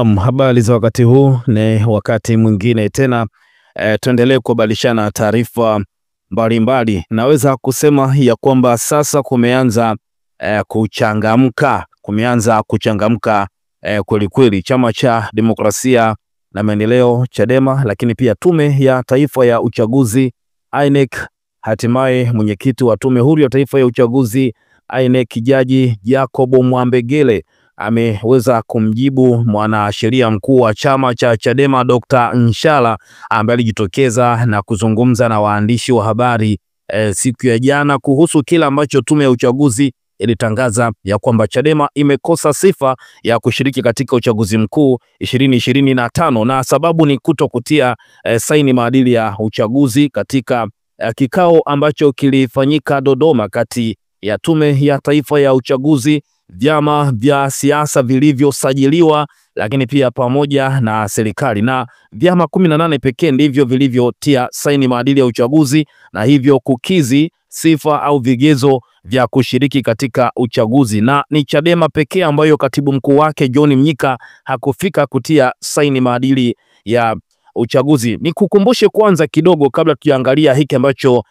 Habari za wakati huu, ni wakati mwingine tena tuendelee kubadilishana taarifa mbalimbali. Naweza kusema ya kwamba sasa kumeanza kuchangamka kweli kweli Chama cha Demokrasia na Maendeleo Chadema, lakini pia Tume ya Taifa ya Uchaguzi INEC. Hatimaye mwenyekiti wa Tume Huru ya Taifa ya Uchaguzi INEC Jaji Jacob Mwambegele ameweza kumjibu mwanasheria mkuu wa chama cha Chadema Dr. Nshala, ambaye alijitokeza na kuzungumza na waandishi wa habari siku ya jana kuhusu kila ambacho tume ya uchaguzi ilitangaza ya kwamba Chadema imekosa sifa ya kushiriki katika uchaguzi mkuu 2025, na sababu ni kutokutia saini maadili ya uchaguzi katika kikao ambacho kilifanyika Dodoma kati ya Tume ya Taifa ya Uchaguzi, vyama vya siasa vilivyosajiliwa, lakini pia pamoja na serikali, na vyama 18 pekee ndivyo vilivyotia saini maadili ya uchaguzi na hivyo kukizi sifa au vigezo vya kushiriki katika uchaguzi, na ni Chadema pekee ambayo katibu mkuu wake John Mnyika hakufika kutia saini maadili ya uchaguzi. Nikukumbushe kwanza kidogo kabla tuangalia hiki ambacho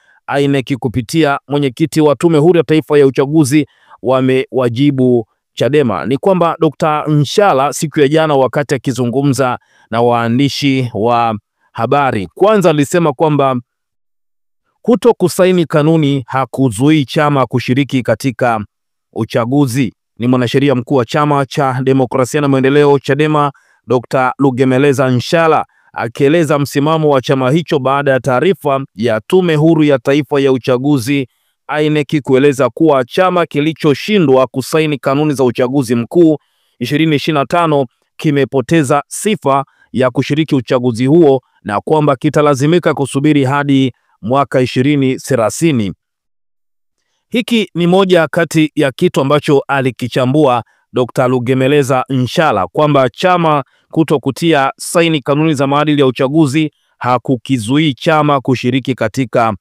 INEC kupitia mwenyekiti wa Tume Huru ya Taifa ya Uchaguzi wamewajibu Chadema. Ni kwamba Dr. Nshala siku ya jana wakati akizungumza na waandishi wa habari, kwanza alisema kwamba kuto kusaini kanuni hakuzuii chama kushiriki katika uchaguzi. Ni mwanasheria mkuu wa Chama cha Demokrasia na Maendeleo Chadema Dr. Lugemeleza Nshala akieleza msimamo wa chama hicho baada ya taarifa ya Tume Huru ya Taifa ya Uchaguzi INEC kueleza kuwa chama kilichoshindwa kusaini kanuni za uchaguzi mkuu 2025 kimepoteza sifa ya kushiriki uchaguzi huo na kwamba kitalazimika kusubiri hadi mwaka 2030. Hiki ni moja kati ya kitu ambacho alikichambua Dr. Lugemeleza Nshala, kwamba chama kutokutia saini kanuni za maadili ya uchaguzi hakukizuii chama kushiriki katika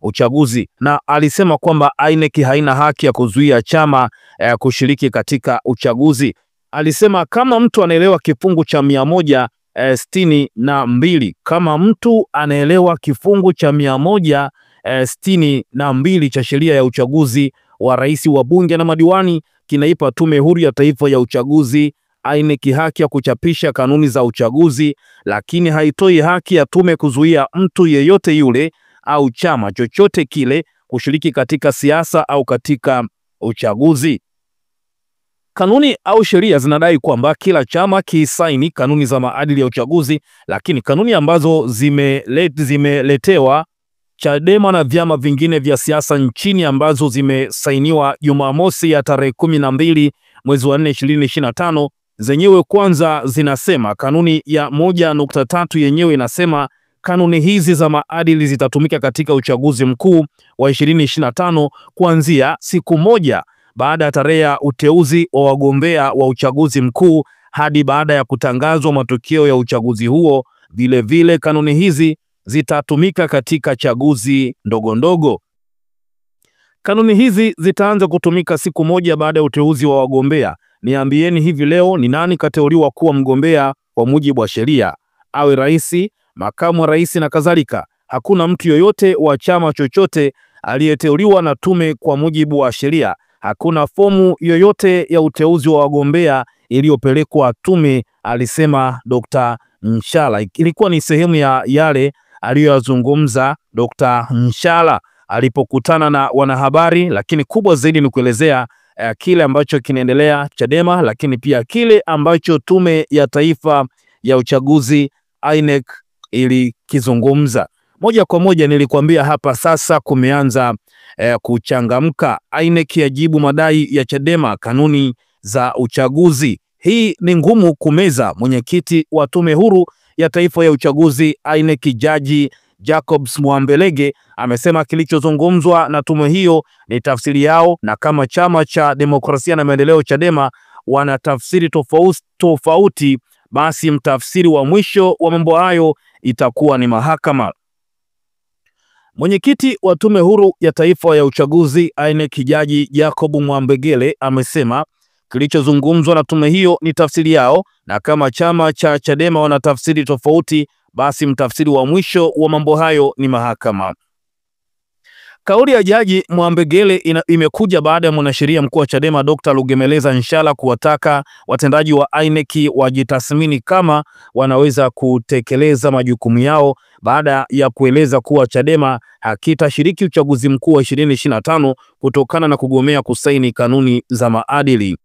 uchaguzi, na alisema kwamba INEC haina haki ya kuzuia chama kushiriki katika uchaguzi. Alisema kama mtu anaelewa kifungu cha 162, kama mtu anaelewa kifungu cha 162 cha sheria ya uchaguzi wa rais, wa bunge na madiwani, kinaipa Tume Huru ya Taifa ya Uchaguzi INEC haki ya kuchapisha kanuni za uchaguzi, lakini haitoi haki ya tume kuzuia mtu yeyote yule au chama chochote kile kushiriki katika siasa au katika uchaguzi. Kanuni au sheria zinadai kwamba kila chama kisaini kanuni za maadili ya uchaguzi, lakini kanuni ambazo zimeletewa Chadema na vyama vingine vya siasa nchini ambazo zimesainiwa Jumamosi ya tarehe 12 mwezi wa 4 2025, zenyewe kwanza zinasema, kanuni ya 1.3 yenyewe inasema kanuni hizi za maadili zitatumika katika uchaguzi mkuu wa 2025 kuanzia siku moja baada ya tarehe ya uteuzi wa wagombea wa uchaguzi mkuu hadi baada ya kutangazwa matokeo ya uchaguzi huo. Vile vile kanuni hizi zitatumika katika chaguzi ndogo ndogo. Kanuni hizi zitaanza kutumika siku moja baada ya uteuzi wa wagombea. Niambieni hivi leo, ni nani kateuliwa kuwa mgombea kwa mujibu wa sheria, awe rais, makamu wa rais na kadhalika? Hakuna mtu yoyote wa chama chochote aliyeteuliwa na tume kwa mujibu wa sheria. Hakuna fomu yoyote ya uteuzi wa wagombea iliyopelekwa tume, alisema Dr. Nshala. Ilikuwa ni sehemu ya yale aliyozungumza Dr. Nshala alipokutana na wanahabari, lakini kubwa zaidi ni kuelezea kile ambacho kinaendelea Chadema, lakini pia kile ambacho Tume ya Taifa ya Uchaguzi INEC ilikizungumza. Moja kwa moja nilikwambia hapa, sasa kumeanza kuchangamka. INEC yajibu madai ya Chadema kanuni za uchaguzi. Hii ni ngumu kumeza. Mwenyekiti wa Tume Huru ya Taifa ya Uchaguzi INEC Jaji Jacob Mwambegele amesema kilichozungumzwa na tume hiyo ni tafsiri yao, na kama Chama cha Demokrasia na Maendeleo Chadema wana tafsiri tofauti, basi mtafsiri wa mwisho wa mambo hayo itakuwa ni mahakama. Mwenyekiti wa Tume Huru ya Taifa ya Uchaguzi INEC Jaji Jacob Mwambegele amesema Kilichozungumzwa na tume hiyo ni tafsiri yao, na kama chama cha Chadema wana tafsiri tofauti, basi mtafsiri wa mwisho wa mambo hayo ni mahakama. Kauli ya Jaji Mwambegele imekuja baada ya mwanasheria mkuu wa Chadema Dr. Lugemeleza Nshala kuwataka watendaji wa INEC wajitathmini kama wanaweza kutekeleza majukumu yao baada ya kueleza kuwa Chadema hakitashiriki uchaguzi mkuu wa 2025 kutokana na kugomea kusaini kanuni za maadili.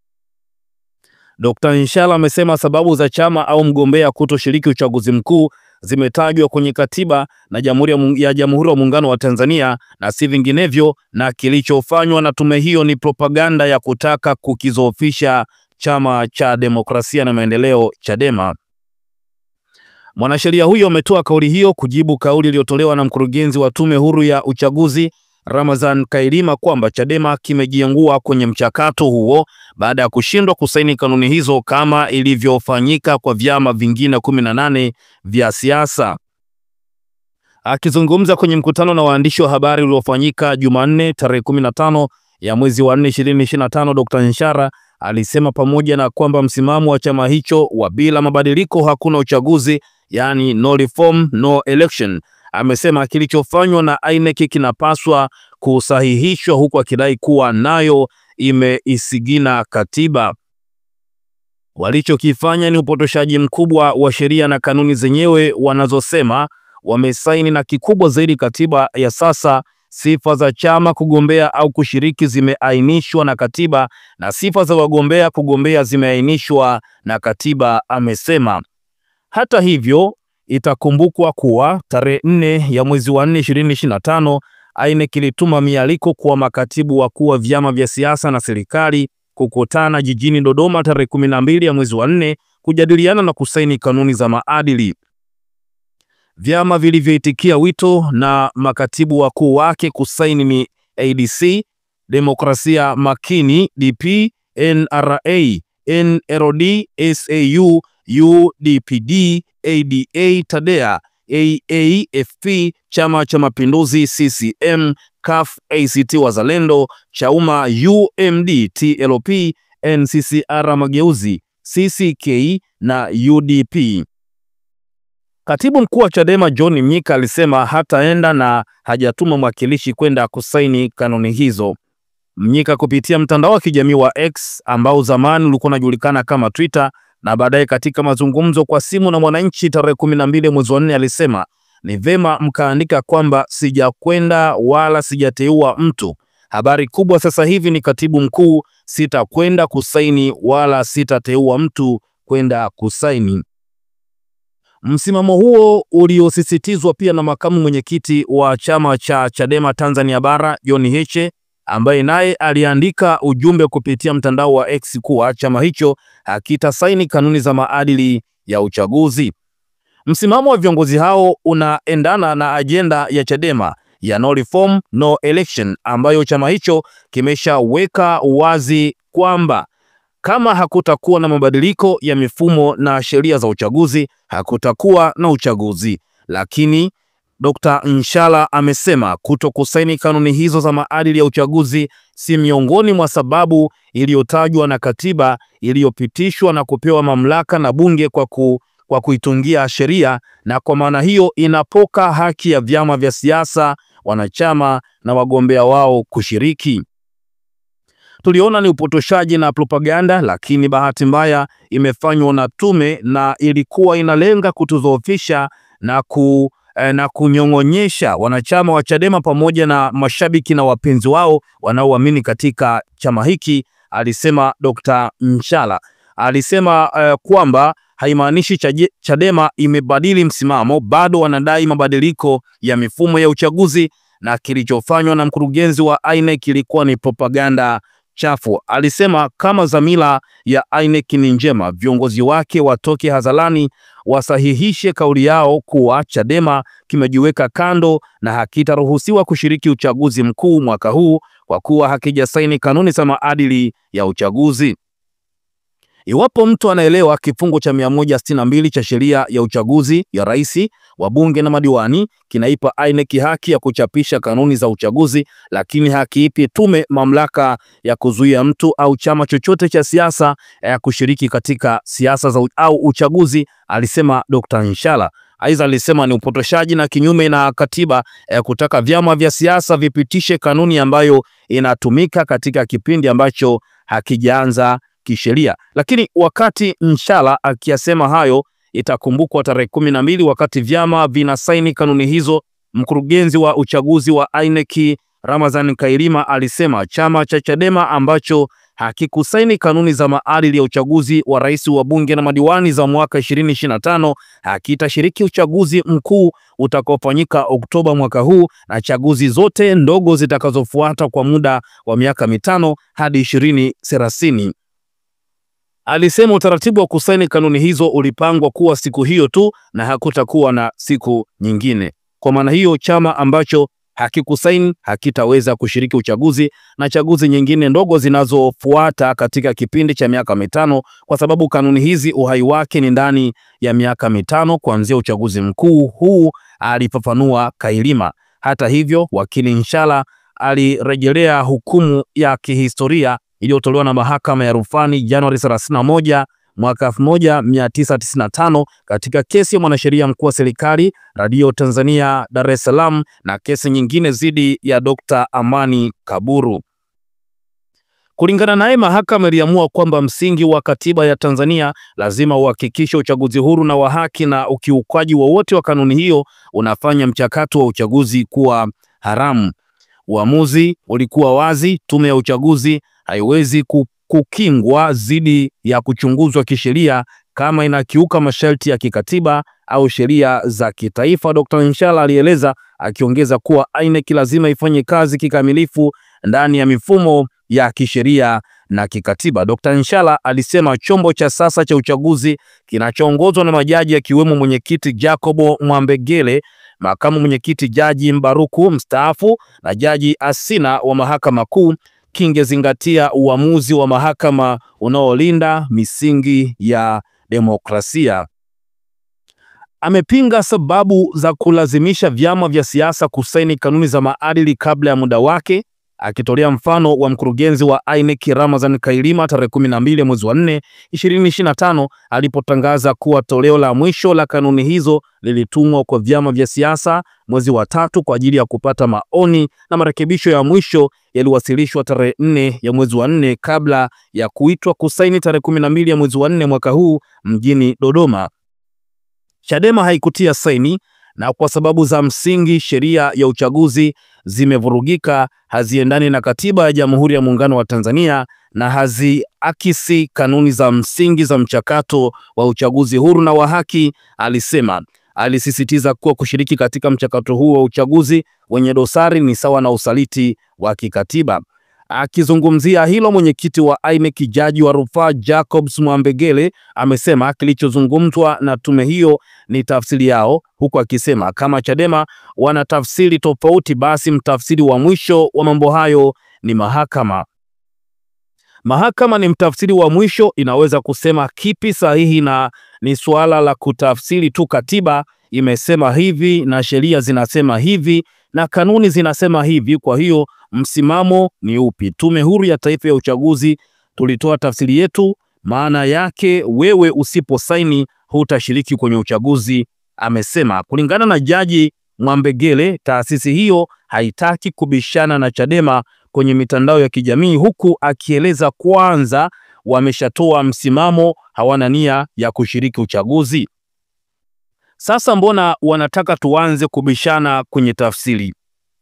Dr. Nshala amesema sababu za chama au mgombea kutoshiriki uchaguzi mkuu zimetajwa kwenye katiba na Jamhuri ya Muungano wa Tanzania na si vinginevyo, na kilichofanywa na tume hiyo ni propaganda ya kutaka kukizoofisha Chama cha Demokrasia na Maendeleo Chadema. Mwanasheria huyo ametoa kauli hiyo kujibu kauli iliyotolewa na mkurugenzi wa Tume Huru ya Uchaguzi Ramadhan Kailima kwamba Chadema kimejiangua kwenye mchakato huo baada ya kushindwa kusaini kanuni hizo kama ilivyofanyika kwa vyama vingine 18 vya siasa. Akizungumza kwenye mkutano na waandishi wa habari uliofanyika Jumanne tarehe 15 ya mwezi wa 4 2025, Dr. Nshala alisema pamoja na kwamba msimamo wa chama hicho wa bila mabadiliko hakuna uchaguzi, yani no reform no election, amesema kilichofanywa na INEC kinapaswa kusahihishwa, huku akidai kuwa nayo imeisigina katiba. Walichokifanya ni upotoshaji mkubwa wa sheria na kanuni zenyewe wanazosema wamesaini, na kikubwa zaidi katiba ya sasa, sifa za chama kugombea au kushiriki zimeainishwa na katiba na sifa za wagombea kugombea zimeainishwa na katiba, amesema. Hata hivyo, itakumbukwa kuwa tarehe 4 ya mwezi wa 4 2025 INEC ilituma mialiko kwa makatibu wakuu wa vyama vya siasa na serikali kukutana jijini Dodoma tarehe 12 ya mwezi wa 4 kujadiliana na kusaini kanuni za maadili. Vyama vilivyoitikia wito na makatibu wakuu wake kusaini ni ADC, Demokrasia Makini, DP, NRA, NLD, SAU, UDPD, ADA, TADEA, AAFP, Chama cha Mapinduzi, CCM, CUF, ACT Wazalendo, Chauma, UMD, TLP, NCCR Mageuzi, CCK na UDP. Katibu mkuu wa Chadema John Mnyika alisema hataenda na hajatuma mwakilishi kwenda kusaini kanuni hizo. Mnyika kupitia mtandao wa kijamii wa X ambao zamani ulikuwa unajulikana kama Twitter na baadaye katika mazungumzo kwa simu na Mwananchi tarehe 12 mwezi wa 4 alisema ni vema mkaandika kwamba sijakwenda wala sijateua mtu. Habari kubwa sasa hivi ni katibu mkuu, sitakwenda kusaini wala sitateua mtu kwenda kusaini. Msimamo huo uliosisitizwa pia na makamu mwenyekiti wa chama cha Chadema Tanzania Bara John Heche, ambaye naye aliandika ujumbe kupitia mtandao wa X kuwa chama hicho hakitasaini kanuni za maadili ya uchaguzi. Msimamo wa viongozi hao unaendana na ajenda ya Chadema ya no reform no election, ambayo chama hicho kimeshaweka wazi kwamba kama hakutakuwa na mabadiliko ya mifumo na sheria za uchaguzi, hakutakuwa na uchaguzi. Lakini Dr. Nshala amesema kutokusaini kanuni hizo za maadili ya uchaguzi si miongoni mwa sababu iliyotajwa na katiba iliyopitishwa na kupewa mamlaka na bunge kwa kuitungia sheria, na kwa maana hiyo inapoka haki ya vyama vya siasa, wanachama na wagombea wao kushiriki. Tuliona ni upotoshaji na propaganda, lakini bahati mbaya imefanywa na tume na ilikuwa inalenga kutudhoofisha na kunyong'onyesha wanachama wa Chadema pamoja na mashabiki na wapenzi wao wanaoamini katika chama hiki, alisema Dr. Nshala. Alisema kwamba haimaanishi Chadema imebadili msimamo, bado wanadai mabadiliko ya mifumo ya uchaguzi, na kilichofanywa na mkurugenzi wa INEC ilikuwa ni propaganda chafu. Alisema kama dhamira ya INEC ni njema, viongozi wake watoke hadharani wasahihishe kauli yao kuwa Chadema kimejiweka kando na hakitaruhusiwa kushiriki uchaguzi mkuu mwaka huu kwa kuwa hakijasaini kanuni za maadili ya uchaguzi. Iwapo mtu anaelewa kifungu cha 162 cha sheria ya uchaguzi ya rais, wabunge na madiwani kinaipa INEC haki ya kuchapisha kanuni za uchaguzi, lakini hakiipi tume mamlaka ya kuzuia mtu au chama chochote cha siasa ya kushiriki katika siasa au uchaguzi, alisema Dr. Nshala. Aidha alisema ni upotoshaji na kinyume na katiba kutaka vyama vya siasa vipitishe kanuni ambayo inatumika katika kipindi ambacho hakijaanza kisheria. Lakini wakati Nshala akiyasema hayo, itakumbukwa tarehe 12 wakati vyama vinasaini kanuni hizo, mkurugenzi wa uchaguzi wa INEC Ramadhan Kailima alisema chama cha Chadema ambacho hakikusaini kanuni za maadili ya uchaguzi wa rais, wa bunge na madiwani za mwaka 2025 hakitashiriki uchaguzi mkuu utakaofanyika Oktoba mwaka huu na chaguzi zote ndogo zitakazofuata kwa muda wa miaka 5 hadi 2030. Alisema utaratibu wa kusaini kanuni hizo ulipangwa kuwa siku hiyo tu na hakutakuwa na siku nyingine. Kwa maana hiyo, chama ambacho hakikusaini hakitaweza kushiriki uchaguzi na chaguzi nyingine ndogo zinazofuata katika kipindi cha miaka 5, kwa sababu kanuni hizi uhai wake ni ndani ya miaka 5 kuanzia uchaguzi mkuu huu, alifafanua Kailima. Hata hivyo, wakili Nshala alirejelea hukumu ya kihistoria iliyotolewa na mahakama ya rufani Januari 31 mwaka 1995 katika kesi ya mwanasheria mkuu wa serikali Radio Tanzania Dar es Salaam na kesi nyingine dhidi ya Dr. Amani Kaburu. Kulingana naye, mahakama iliamua kwamba msingi wa katiba ya Tanzania lazima uhakikishe uchaguzi huru na wa haki, na ukiukaji wowote wa kanuni hiyo unafanya mchakato wa uchaguzi kuwa haramu. Uamuzi ulikuwa wazi: tume ya uchaguzi haiwezi kukingwa dhidi ya kuchunguzwa kisheria kama inakiuka masharti ya kikatiba au sheria za kitaifa, Dr. Nshala alieleza, akiongeza kuwa INEC lazima ifanye kazi kikamilifu ndani ya mifumo ya kisheria na kikatiba. Dr. Nshala alisema chombo cha sasa cha uchaguzi kinachoongozwa na majaji akiwemo mwenyekiti Jacobo Mwambegele, makamu mwenyekiti Jaji Mbaruku mstaafu na Jaji Asina wa Mahakama Kuu kingezingatia uamuzi wa mahakama unaolinda misingi ya demokrasia. Amepinga sababu za kulazimisha vyama vya siasa kusaini kanuni za maadili kabla ya muda wake, akitolea mfano wa mkurugenzi wa INEC Ramadhan Kailima tarehe 12 mwezi wa 4 2025 alipotangaza kuwa toleo la mwisho la kanuni hizo lilitumwa kwa vyama vya siasa mwezi wa 3 kwa ajili ya kupata maoni, na marekebisho ya mwisho yaliwasilishwa tarehe 4 ya mwezi wa 4 kabla ya kuitwa kusaini tarehe 12 ya mwezi wa 4 mwaka huu mjini Dodoma. Chadema haikutia saini, na kwa sababu za msingi sheria ya uchaguzi zimevurugika, haziendani na katiba ya Jamhuri ya Muungano wa Tanzania na haziakisi kanuni za msingi za mchakato wa uchaguzi huru na wa haki, alisema. Alisisitiza kuwa kushiriki katika mchakato huo wa uchaguzi wenye dosari ni sawa na usaliti wa kikatiba. Akizungumzia hilo, mwenyekiti wa INEC Jaji wa Rufaa Jacobs Mwambegele amesema kilichozungumzwa na tume hiyo ni tafsiri yao, huku akisema kama Chadema wana tafsiri tofauti, basi mtafsiri wa mwisho wa mambo hayo ni mahakama. Mahakama ni mtafsiri wa mwisho, inaweza kusema kipi sahihi, na ni suala la kutafsiri tu. Katiba imesema hivi na sheria zinasema hivi na kanuni zinasema hivi, kwa hiyo msimamo ni upi? Tume Huru ya Taifa ya Uchaguzi tulitoa tafsiri yetu, maana yake wewe usiposaini hutashiriki kwenye uchaguzi, amesema. Kulingana na Jaji Mwambegele, taasisi hiyo haitaki kubishana na Chadema kwenye mitandao ya kijamii, huku akieleza kwanza wameshatoa msimamo, hawana nia ya kushiriki uchaguzi. Sasa mbona wanataka tuanze kubishana kwenye tafsiri?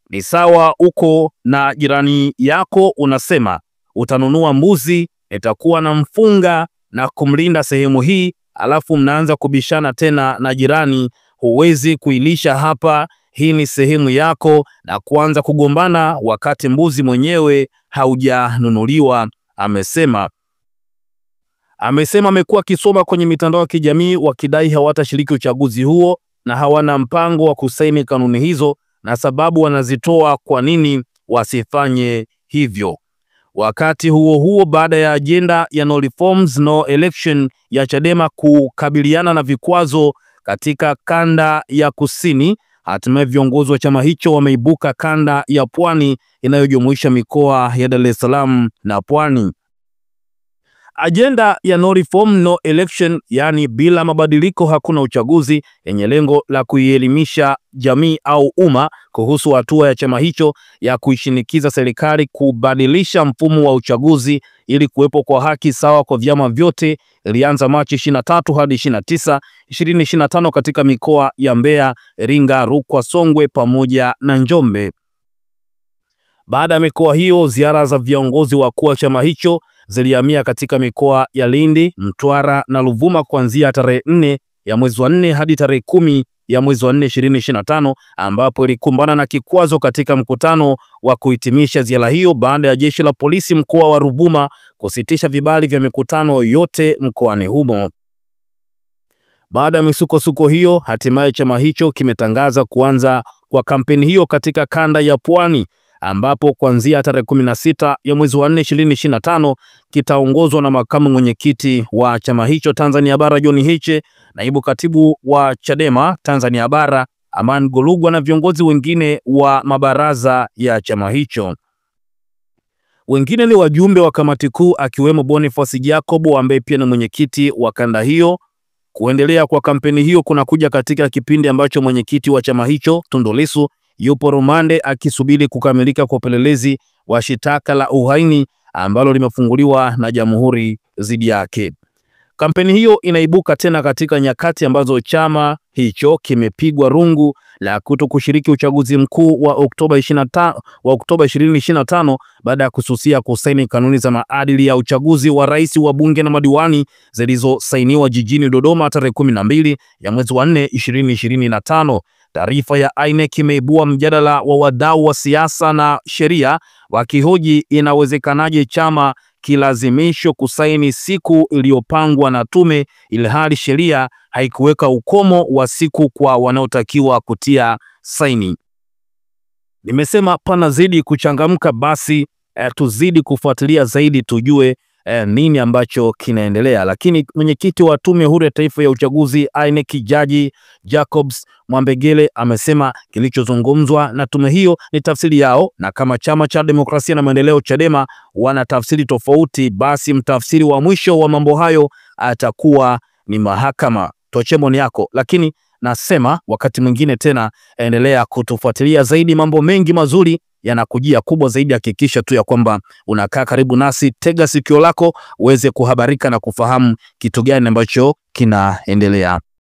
Ni sawa uko na jirani yako unasema utanunua mbuzi, itakuwa na mfunga na kumlinda sehemu hii, alafu mnaanza kubishana tena na jirani, huwezi kuilisha hapa, hii ni sehemu yako, na kuanza kugombana wakati mbuzi mwenyewe haujanunuliwa, amesema. Amesema amekuwa akisoma kwenye mitandao ya kijamii wakidai hawatashiriki uchaguzi huo na hawana mpango wa kusaini kanuni hizo, na sababu wanazitoa kwa nini wasifanye hivyo. Wakati huo huo, baada ya ajenda ya no reforms no election ya Chadema kukabiliana na vikwazo katika kanda ya kusini, hatimaye viongozi wa chama hicho wameibuka kanda ya Pwani inayojumuisha mikoa ya Dar es Salaam na Pwani. Ajenda ya no reform no election, yani bila mabadiliko hakuna uchaguzi, yenye lengo la kuielimisha jamii au umma kuhusu hatua ya chama hicho ya kuishinikiza serikali kubadilisha mfumo wa uchaguzi ili kuwepo kwa haki sawa kwa vyama vyote, ilianza Machi 23 hadi 29, 2025 katika mikoa ya Mbeya, Iringa, Rukwa, Songwe pamoja na Njombe. Baada ya mikoa hiyo, ziara za viongozi wakuu wa chama hicho zilihamia katika mikoa ya Lindi, Mtwara na Ruvuma kuanzia tarehe 4 ya mwezi wa 4 hadi tarehe 10 ya mwezi wa 4 2025, ambapo ilikumbana na kikwazo katika mkutano wa kuhitimisha ziara hiyo baada ya jeshi la polisi mkoa wa Ruvuma kusitisha vibali vya mikutano yote mkoani humo. Baada ya misukosuko hiyo, hatimaye chama hicho kimetangaza kuanza kwa kampeni hiyo katika kanda ya Pwani, ambapo kuanzia tarehe 16 ya mwezi wa 4 2025 kitaongozwa na makamu mwenyekiti wa chama hicho Tanzania Bara John Heche, naibu katibu wa Chadema Tanzania Bara Aman Golugwa na viongozi wengine wa mabaraza ya chama hicho. Wengine ni wajumbe wa kamati kuu akiwemo Boniface Jacob ambaye pia ni mwenyekiti wa kanda hiyo. Kuendelea kwa kampeni hiyo kunakuja katika kipindi ambacho mwenyekiti wa chama hicho Tundu Lissu yupo rumande akisubiri kukamilika kwa upelelezi wa shitaka la uhaini ambalo limefunguliwa na jamhuri dhidi yake. Kampeni hiyo inaibuka tena katika nyakati ambazo chama hicho kimepigwa rungu la kutokushiriki uchaguzi mkuu wa Oktoba 2025 baada ya kususia kusaini kanuni za maadili ya uchaguzi wa rais, wa bunge na madiwani zilizosainiwa jijini Dodoma tarehe 12 ya mwezi wa 4 2025. Taarifa ya INEC imeibua mjadala wa wadau wa siasa na sheria wakihoji inawezekanaje chama kilazimishwa kusaini siku iliyopangwa na tume ilhali sheria haikuweka ukomo wa siku kwa wanaotakiwa kutia saini. Nimesema pana zidi kuchangamka, basi tuzidi kufuatilia zaidi tujue nini ambacho kinaendelea. Lakini mwenyekiti wa Tume Huru ya Taifa ya Uchaguzi INEC Jaji Jacobs Mwambegele amesema kilichozungumzwa na tume hiyo ni tafsiri yao, na kama Chama cha Demokrasia na Maendeleo Chadema wana tafsiri tofauti, basi mtafsiri wa mwisho wa mambo hayo atakuwa ni mahakama. Toche maoni yako, lakini nasema wakati mwingine tena endelea kutufuatilia zaidi, mambo mengi mazuri yanakujia. Kubwa zaidi hakikisha tu ya kwamba unakaa karibu nasi, tega sikio lako uweze kuhabarika na kufahamu kitu gani ambacho kinaendelea.